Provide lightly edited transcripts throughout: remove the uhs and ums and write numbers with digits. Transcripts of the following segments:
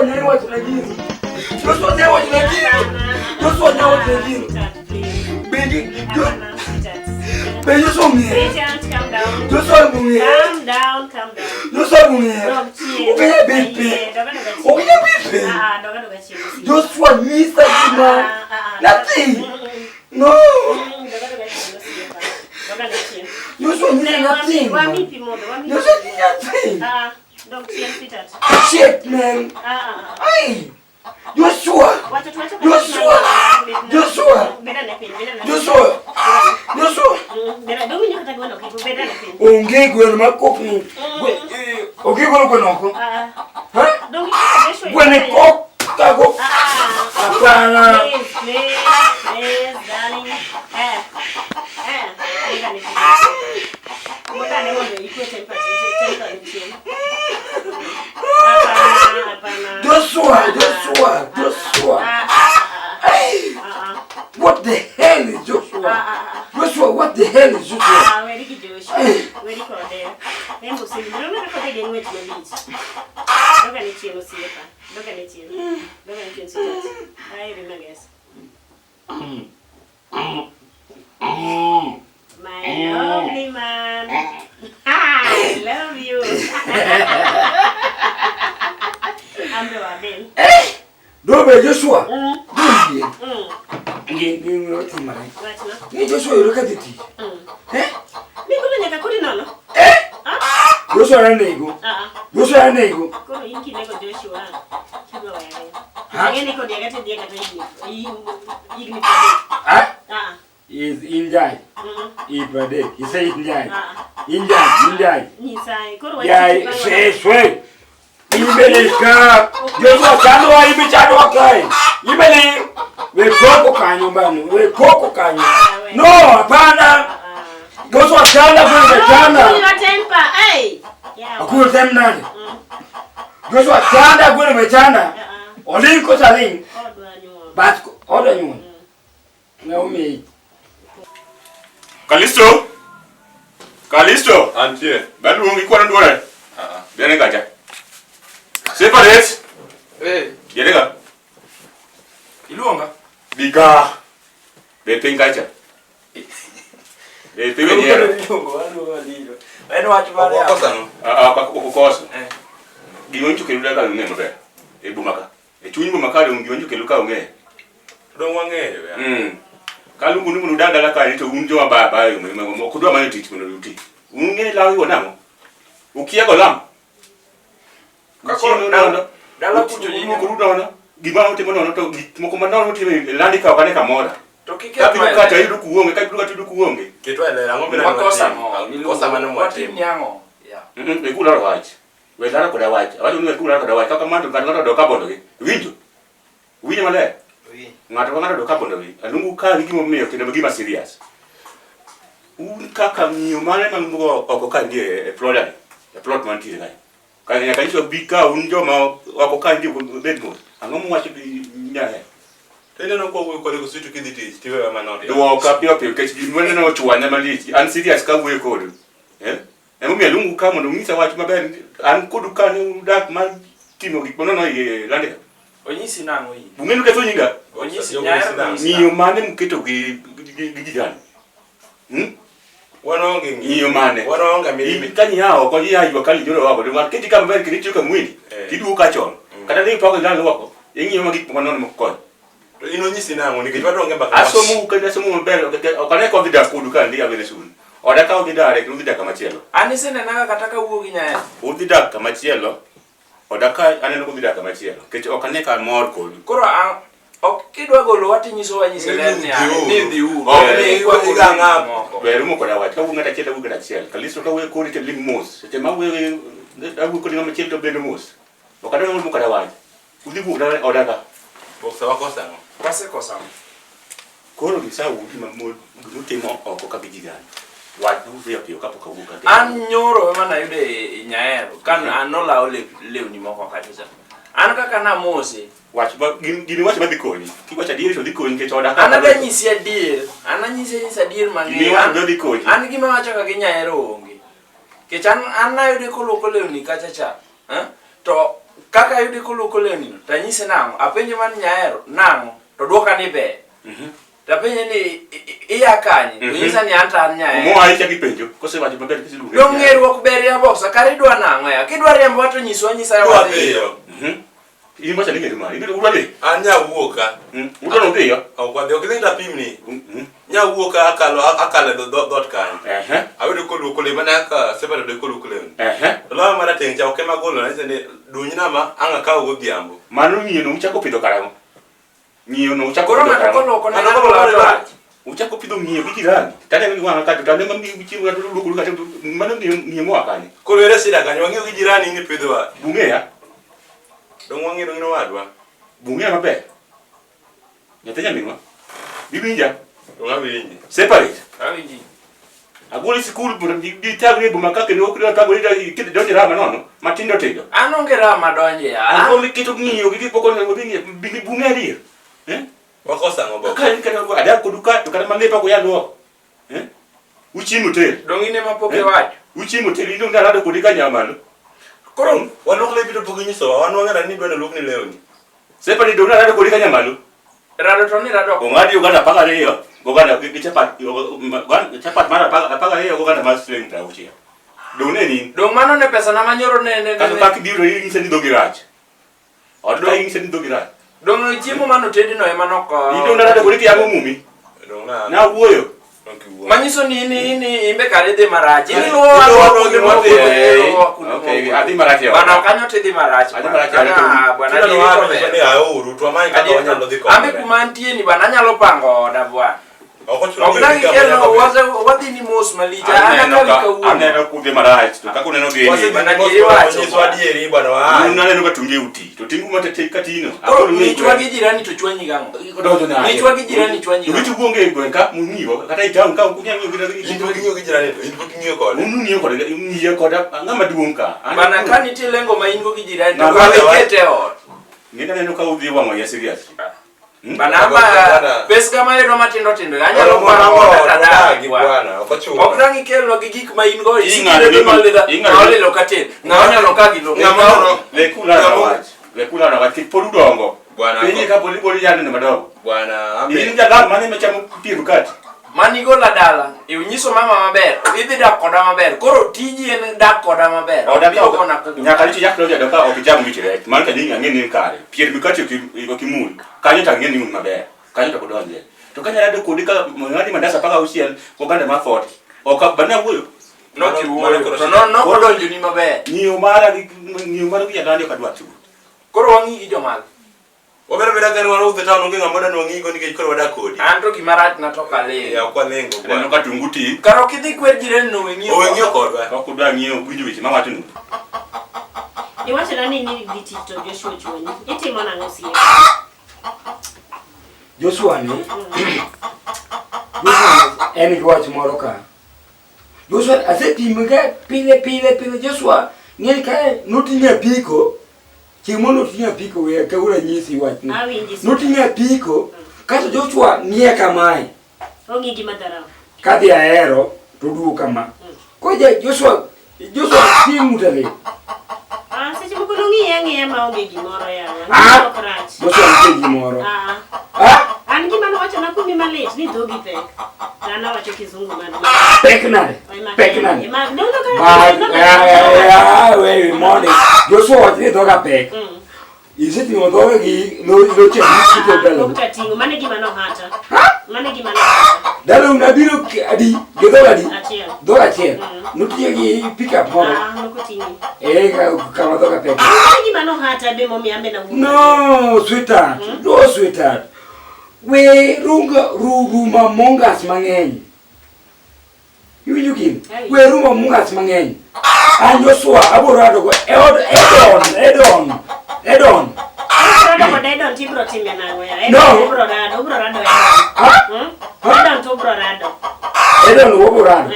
ne wacho na gini. Joshua ne wacho na gini. Joshua ne wacho na gini. Beji. Joshua me. Joshua me. Calm down. Joshua me. Obiya bepe. Joshua Mr. Jima. Nothing. No. Joshua Mr. Nothing. Joshua Nothing. Shit, man. Hey. Joshua. Onge gweno makokni. Onge gweno ko. Ha? Gweno ko tago. Apana. Please, darling. Joshua. Hey. What the hell is Joshua? Joshua, what the hell is Joshua? Where did Joshua? Where did you go there? Then you see, you don't know what they went to the beach. Look at it, you see it. Look at it, you see it. I remember, guess. My lovely man. I love you. I'm the one. Hey! Dobe Joshua. Ngi roti mara. Ni Joshua yoroka titi. Ni kuna nyaka kuri nono. Joshua nego. Joshua nego. Kono inki nego Joshua. Kigo wewe. Ngene ko dia gate yi. Igni pade. Is Injai. Ipade. He say Injai. Injai. Ni sai koro wewe. Ya shwe. Ibeleka. Joshua kano wa ibichado kai. Ibeli. We koko kanyo. No, hapana. Joshua chana kwa chana. Kuna temper. Hey. Akuru tem nani? Joshua chana kwa mechana. Olinko saling. But order you. Naomi. Callisto. Antie. Balu ngi kwa ndore. Bene gaja. Separate. Yerega. Iluonga. Biga. Bete ngaja. Bete wenyewe. Eno watu bale. Kokosa. Giyonju keluda ka ngene be. Ebumaka. Echunyi bumaka le ngiyonju keluka ngene. Don wangeyo ya. Kalungu numu danda la ka nito unjo baba yo mo kudwa mani titi mo luti. Unge lawi wonamo. Ukiya golam. Kako dala kujo yimo kuruda ona. Gima uti mono to moko manano uti landi ka kane kamora. To kike ka ta idu kuonge ka idu ka tidu kuonge. Ketwa ile ngombe na makosa mano mwate. Nyango. E kula right. We dara ko da right. Awaju ni kula ko da right. Ka mandu ka ngado do ka bondo ge. Winjo. Winjo male. Ngado ka ngado do ka bondo ge. Alungu ka ngimo me ke gima serious. Kaka nyumane mango okoka ndie plot man tiri ngai. Kaya kanisa bika unjo ma wakoka ndie bedmo. Angomu wacho nyae. Tena no ko ko le situ kiditi tiwe manoti. Do ka pio ke mwene no chwana maliti. An serious ka we ko. Emu me lungu ka mo ngisa wacho maber an kudu ka ni dak man timo gikbono no ye lande. Onyisi nango yi. Bungenu ke fonyinga. Onyisi nyaara Niyo mane mketo gi gigan. Wanonge Niyo mane. Wanonga mimi. Kanyi hao kwa hiyo ayo kali joro wako. Ndio kiti kama vile kilicho kama mwili. Kidu ka chon. Kata ni pako ndani wako. Yengi yoma gikpo nono mko. To inonyisi nango ni kitu wadonge mbaka. Asomu kada somu mbele okane ko vida kudu kan dia vile sun. Oda ka vida re kudu kama chielo. Anise na nanga kataka uogi nyae. Udida kama chielo. Oda ka aneno ko vida kama chielo. Kech okane ka mor kudu. Koro okidwa golo wati nyiso wanyise lerni ni dhiu. Okay. Kwa iganga moko. Weru mo koda wati ka unga ta chielo unga ta chielo. Kalisto ka we ko ni lim mos. Te ma we abu ko ni ma chielo bendo mos. Okada mo koda wati. Udibu oda ka. Boksa wakosa no. Pase kosa. Koro bisa udi mamul gutimo oko kabigigani. Watu vya pio kapoka uka. An nyoro ema na yude nyaero kan anola ole lewni moko katiza. An kaka na mose Wach ba gini wach ba dikoni. Kiwacha diere to dikoni ke choda ka. An ga nyisi adier. An nyisi adier mang'eny. Gini wach ba dikoni. An gima wacho ka ginyaero onge. Kech an na yude koloko lewni kacha cha. To kaka yudi kuluko leni tanyise nango apenje man nyaero nango to duoka ni be tapenje ni iya kanye nyisa ni anta nyaero mo ai chaki penjo kose wacho maber kisi luge dongeru ok ber ya bosa kare dwa nango ya kidwa riembo wato nyiswa nyisa ya wadhiyo ini macha ningeru mari ini udwale anya wuoka udwalo dhiyo okwadhi okidinda pimni nya wuoka akalo dot kanye awudo koluko le mana ka separo de koluko le lo mara tenja okema golo na sene dunyina ma anga ka go diambo manu ngiyo no uchako pido karamo ngiyo no uchako pido karamo na uchako pido ngiyo bikirani tane ngi wana katu tane ngi bichiru ngatu luku katu manu ngiyo mo akani ko were sida kanyo wangiyo gijirani ni pido wa bungeya dong wangiyo no wadwa bungeya mabe nyatenya minwa bibinja ngawinji separate awinji aguli school bur di tagre bu makake no kuri tagre da kiti donje rama nono matindo tejo anonge rama donje ya ango mikito ngiyo gidi poko no bingi bungeri wakosa ngobo kan ada kuduka tukana mangepa ko yalo uchi mutel dongine mapoke wacho uchi mutel ndo ndala kudika nyamalo korom wanokle bido poginyi so wanwanga ni beno lukni leoni separi ndo ndala kudika nyamalo rado toni rado ko ngadi uganda paka reyo goganda chapat mara paka reyo goganda masling ta uchi done ni dong mano ne pesa na manyoro ne kaso pak biro yin se ni dogirach odo yin se ni dogirach dong chiemo mano tedi no emanoko ndo ndala kudika yango mumi dong na wuoyo manyiso ni imbe kare de marachi ni lo okay adi marachi bana kanyo te de marachi adi marachi bwana ni wa ni ayo urutwa mai ka wanya ndo diko ambe kumantie ni bana nyalo pango da bwana okochura okudagi kero wadhi ni mos malija ana kavika uo aneno kudhi marachi to kako neno geni bana giri wacho ni swadieri bwana wa neno ka tunge uti to tingu matete katino ni chwa gi jirani to chwanyi gango ni chwa gi jirani chwanyi witu bonge gwenka mungiwo kata itamu ka kunyanyo ingo gijirani to ingo kinyo ko ununyo ko ngiyo ko da ngama duonka bana kani ti lengo maingo gi jirani to kete o ngenda neno ka udhi wango ya serious banamba pes kama ero matindo tindo anyalo bwana okochura okrangi kelo gik ma in go isikire malida ngale lokate nganya lokagi lo ngama lekula na wati poludongo bwana penye ka boli yani ne madogo bwana ambe inja da mane mechamu piru kati mani go la dala iunyiso mama maber idhi dak koda maber koro tiji en dak koda maber oda bi okona nyaka lichi yaklo ja doka okijamu michire man ka dinga ngeni kare pier bikati okimul kanyo ta ngeni mun maber kanyo ta kodonje to kanya rado kodika ngadi mandasa paka usiel ko banda ma 40 oka bana wuyo no ki wuyo to no kodonjo ni maber niyo mara ya dandi kadwa tu koro wangi gi jomal obera bera gari waro the town ngenga moda no ngigo ni koro wada kodi anto gimarat na toka le ya kwa lengo neno ka tunguti karo kidhi kwer jiren no wengi kodwa ko kudwa ngiyo winjo weche ma wacho ni iwacho nani ni biti to Joshua chwoni itimo nango sie Joshua ni en gwacho moro ka Joshua asetimuga pile Joshua ngel ka notinya piko Kimono tinya piko we kaura nyisi watu. Notinya piko kata Joshua nie kamai. Ongi gimadara. Kati aero tudu kama. Koja Joshua timu tale. Sisi mkulungi yange maonge gimoro ya. Joshua gimoro. Ani kimano wacho na kumi malet ni dogi pek. Nana wacho kizungu madu. Peknani. We morning. Joshua wacho doga pek. Isiti ngodoga gi no che isiti bela. Dokta tingo mane gimano hata. Mane gimano hata. Dalo unabiro adi gedoga di. Achia. Doga che. Nutie gi pick up moro. Nukutingi. Kama doga pek. Mane gimano hata be momi ambe na wuo. No, sweetheart. No, sweetheart. We ruma mongas mangeny. You give. We ruma mongas mangeny. And Joshua aborado go Edon. Edon tibro timya nango ya. No. Ubro rado. Edon to ubro rado. Edon ubro rado.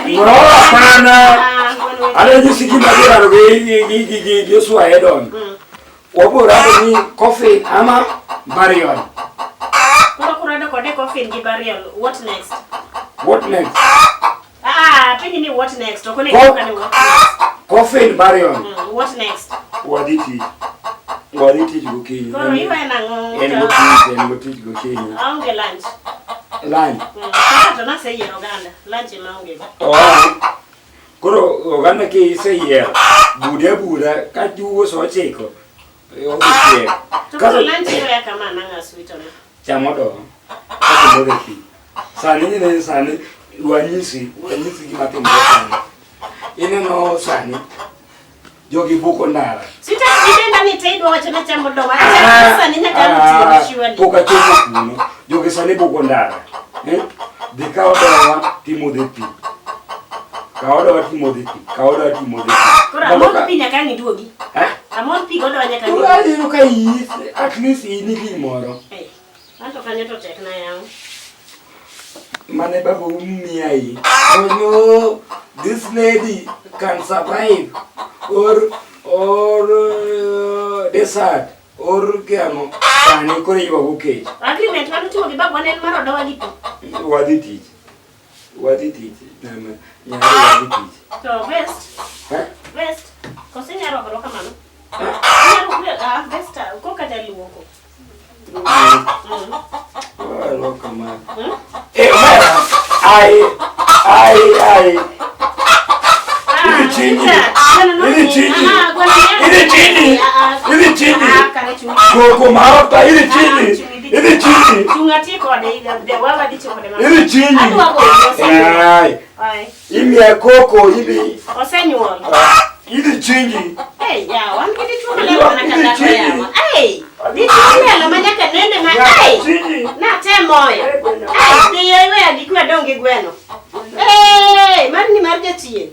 No, hapana. Ale jisiki madira ro gi Joshua Edon. Ubro rado ni coffee ama burial. Kurado kode coffee gi burial. What next? penny me what next? What next? Coffin Marion. What next? What did he? What did he go kill? Go you and what did go kill? I'll lunch. Lunch. I don't say Uganda. Lunch in Mount. Oh. Koro Uganda ke say yeah. Buddha can't do so checo. Because lunch here come on sweet on it. Chamodo. Sani ne sani wanyisi kimati mbona. Ine no sani. Jogi buko ndara. Sita kidenda ni taido wacha na chamodo. Acha sani nyaka mtiwa. Poka choko kuno. Jogi sani buko ndara. Dikaoda Timothy. Kaoda Timothy. Kora mo pinya kangi duogi. Amon pi godo nyaka ni. Wali no kai at least ini kimoro. Anto kanyo to tek na yao. Mane babu miai. Oh no, this lady can survive or desert or kiamo. Ani kore iwa okay. Agreement watu tumo babu wana maro dawa lipo. What did it? Nama nyari what did it? So west. West. Kosenya ro kama mano. Vesta, uko kadali woko. Come on. I. Go marota ili chini. Tungati kwa de wala dicho kwa de. Ili chini. Ai. Imi ya koko ili. Osenyuol. Ili chini. Hey, ya, wan kiti chuma leo na kanda ya. Hey, ni chuma leo manyaka nende ma. Hey. Na te moyo. Hey, ni yewe adikuwa donge gweno. Hey, mari ni marje tie.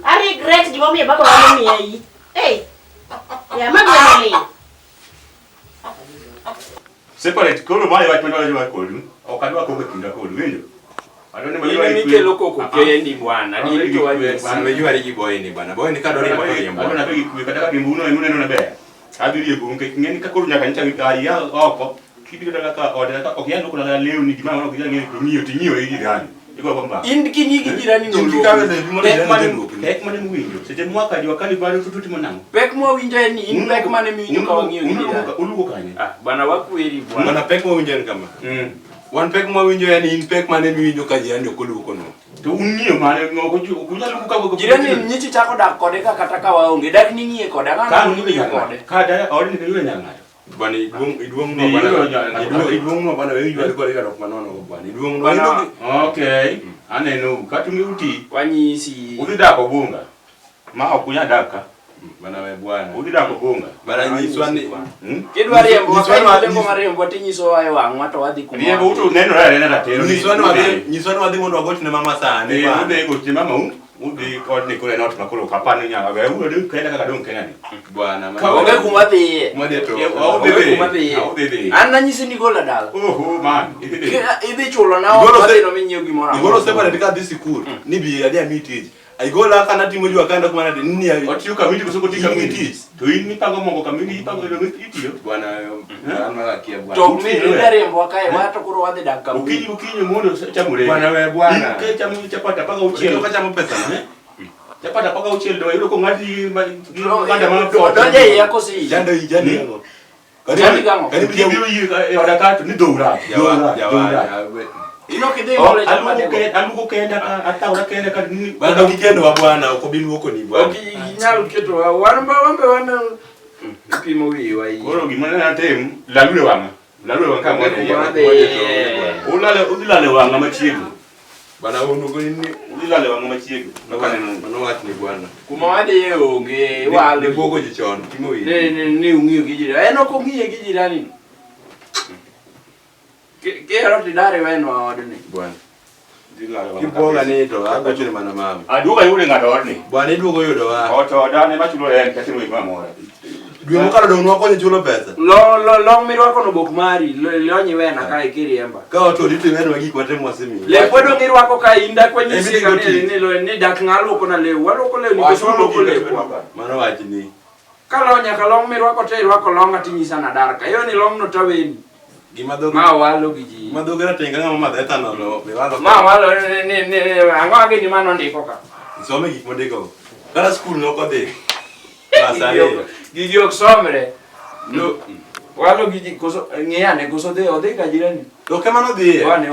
I regret the mommy baba wa mi ayi. Hey. Ya magwe mali. Separate kolo mali watu ndio wakolu. Okadwa ko kinda kolo wendo. Adone mali wa Mikelo koko kendi bwana. Nilito wa bwana unajua ligi boy ni bwana. Boy ni kadori kwa yembo. Adona bigi kuikataka kimbuno imune no nabe. Adiri ko nke ngeni kakolo nyaka ncha ngari ya oko. Kipi kaka odaka okiano kuna leo ni jima wana kuja ngeni kunyo tinyo hiki gani. Iko bomba. Indi nyigi jirani no. Ndikawe ne bimo Pek mane mwinjo. Seje mwaka di wakali bali tututi monango. Pek mo winjo ni in pek mane mwinjo ka wangio jirani. Ulugo kanye. Bana wakweri bwana. Bwana pek mo winjo kama. Wan pek mo winjo yani in pek mane winjo ka jirani okolu kono. To ungiyo mane ngoko kunyalo kuka jirani nyichi chako dak kode ka kata ka waonge dak ni ngie kode ka ni kode. Ka da odi ni yule nyanga. Bwana idwong no bwana. Idwong no bwana wewe yule kwa liko manono bwana. Idwong no. Okay. Aneno katungi uti wanyisi. Udida ko bunga. Ma okunya daka. Bwana we bwana. Udida ko bunga. Bwana nyiswani. Kedwari embo wakati tembo marembo tinyiso wae wangwa to wadhi kuma. Ndiye utu neno la nena tero. Nyiswani wadhi mondo agoti ne mama sana. Ne ude goti mama udi kodi kule not makolo kapani nyanga. Ga ude kaenda kaka don kenani. Bwana ka onge kuma dhi. Mwade to. Au bebe. Anna nyisi ni gola dal. Oh man. Idhi chulo na wadhi no minyo gimora. Igoro sema ndika this cool. Nibi adia meeting. Aigola kana timu jua kanda kuma na nini ya otiu kamiti kusokotika meeting. To in mipango mongo kamiti ipango ilo itio. Bwana ana kia bwana. To mi ndare mbo akae watu kuro wadhi dakika. Ukinyo mundo chamure. Bwana we bwana. Ke chamu chapata paka uchelo ka chamu pesa ne. Chapata paka uchelo do ilo ko ngati nganda mapo. Doje yako si. Janda yango. Karibu hiyo odakatu ni doura. Doura. Ino kide ngole aluko kenda ka ata ora kenda ka ni bana ukikendo wa bwana ukobili woko ni bwana okinyalo keto wamba wana pimo wiwa hii oro gimana na tem lalule wanga kama ulale wanga machiego bana unugo ni ulale wanga machiego bana wati ni bwana kuma wade yonge wale bogo jichon timo wi ni ungio gijira eno ko ngie gijira ni ke roti dare weno odni bwana kiboga ni to aga chule mana mama aduga yule ngado odni bwana idugo yudo wa oto dane machulo en katimo imamora dwe mokalo dong nwako ni chulo pesa long mirwako no bok mari lonyi wena ka ikiriemba ka oto dite weno wagi kwate mwasimi le podo ngirwako ka inda kwenye sika ni dak ngalo ko na le walo ko le ni besulo ko le mano wachi ni kalonya kalong mirwako te irwako longa tinyisa na darka yo ni long no taweni gima dogo ma walo giji pi. Ma dogera tenga ngama ma deta no lo. Mama ni angwa ke ni mano ndiko ka. Some gik mondiko. Kala school no kodhi. Gigi ok somre. No. Walo gigi koso ngiyane koso de ode ka jirani. To kama no dhi. Wani.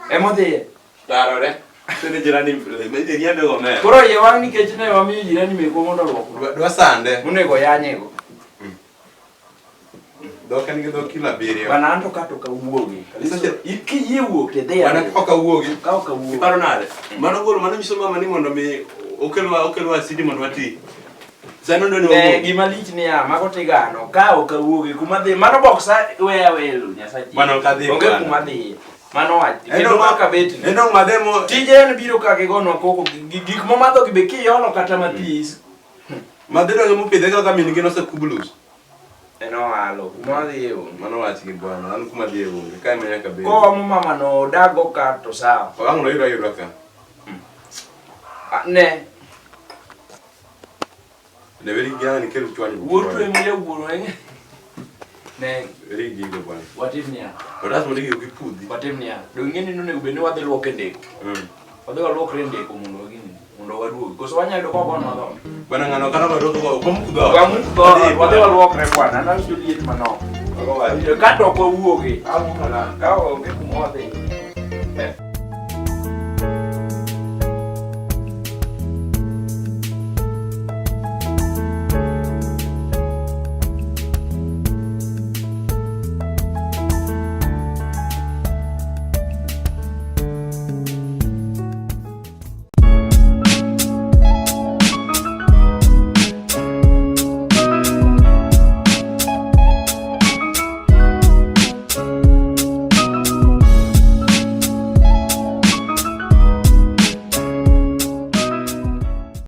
Emo de. Tarore. Tene jirani me diria be gone. Koro ye wani ke chine wa mi jirani me ko mondo loko. Dwa sande. Munego yanyego. Doka ni do kila birio. Bana anto ka to ka wuogi. Iki yie wuok te de. Bana oka wuogi. Ka oka wuogi. Paro nade. Mano golo mano nyiso mama ni mondo mi okelwa sidi mondo wati. Sano ndo ni gima lich ni ya mago tigano ka oka wuogi kuma dhi mano boksa weya welo nyasachi. Mano ka dhi. Onge kuma dhi. Mano wach. Kendo maka beti. Eno mademo tije en biro ka ke gono koko gik mo madho gibe kiolo kata matis. Madero yo mupidhe kaka min gino se kubulus. Eno alo kuma dhi yo. Mano wach gi bwana an kuma dhi yo. Ka me nyaka be. Ko mo mama no dago ka to sawa. Ang no iro ka. Ne. Ne veri gani kelu chwani. Wuoto e mo wuoro ne veri gigo bwana. Watimnia. Odas mo digi gipudhi. Watimnia. Do ngeni no nego bende wadhi luoke ndeko. Wadhi walokre ndeko mondo gini. Mondo waduogi. Koso wanyalo ko kono madho. Bwana ngano kana ko ko mukudho. Wadhi walokre bwana. Nan juliet manok. Ka to ko wuogi. Ka onge kuma wadhi.